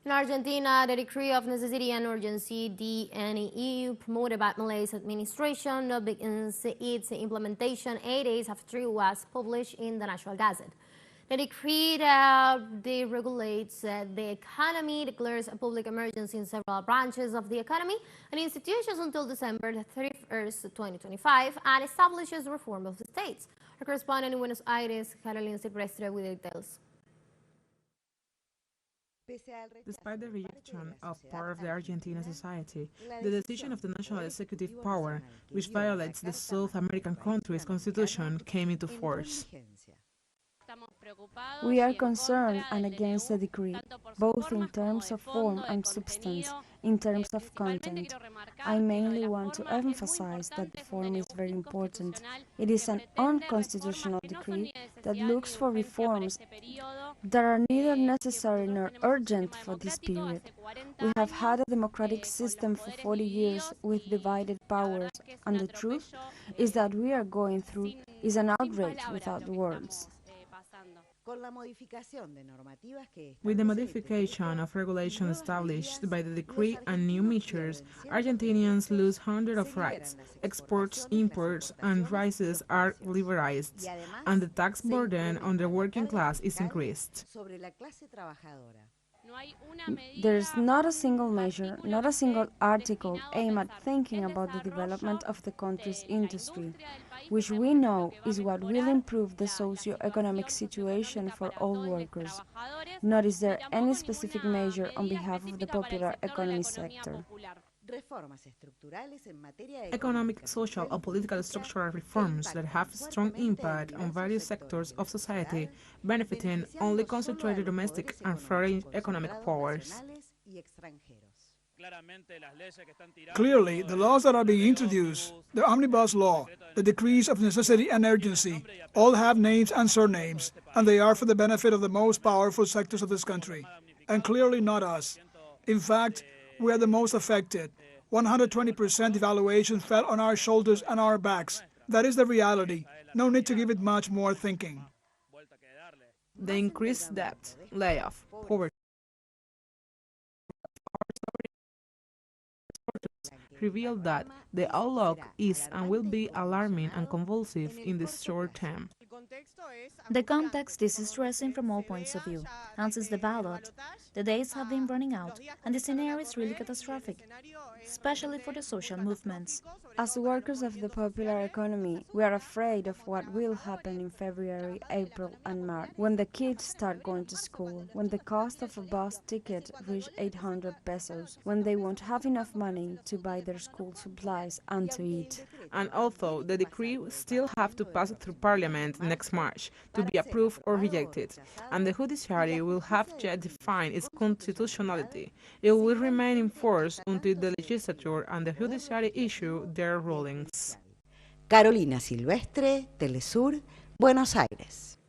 In Argentina, the decree of necessity and urgency, DNEU, promoted by Milei's administration, begins its implementation 8 days after it was published in the National Gazette. The decree that deregulates the economy declares a public emergency in several branches of the economy and institutions until December 31st, 2025, and establishes reform of the states. Our correspondent in Buenos Aires, Carolina Silvestre, with details. Despite the rejection of part of the Argentine society, the decision of the national executive power, which violates the South American country's constitution, came into force. We are concerned and against the decree, both in terms of form and substance, in terms of content. I mainly want to emphasize that the form is very important. It is an unconstitutional decree that looks for reforms that are neither necessary nor urgent for this period. We have had a democratic system for 40 years with divided powers, and the truth is that we are going through is an outrage without words. With the modification of regulations established by the decree and new measures, Argentinians lose hundreds of rights. Exports, imports, and prices are liberalized, and the tax burden on the working class is increased. There is not a single measure, not a single article aimed at thinking about the development of the country's industry, which we know is what will improve the socio-economic situation for all workers. Nor is there any specific measure on behalf of the popular economy sector. Economic, social, and political structural reforms that have strong impact on various sectors of society, benefiting only concentrated domestic and foreign economic powers. Clearly, the laws that are being introduced, the omnibus law, the decrees of necessity and urgency, all have names and surnames, and they are for the benefit of the most powerful sectors of this country, and clearly not us. In fact, we are the most affected. 120% devaluation fell on our shoulders and our backs. That is the reality. No need to give it much more thinking. The increased debt, layoff, poverty, reveal that the outlook is and will be alarming and convulsive in the short term. The context is distressing from all points of view, and since the ballot, the days have been running out, and the scenario is really catastrophic, especially for the social movements. As workers of the popular economy, we are afraid of what will happen in February, April and March, when the kids start going to school, when the cost of a bus ticket reaches 800 pesos, when they won't have enough money to buy their school supplies and to eat. And although the decree still have to pass through Parliament next March to be approved or rejected, and the judiciary will have yet defined its constitutionality, it will remain in force until the legislature and the judiciary issue their rulings. Carolina Silvestre, teleSUR, Buenos Aires.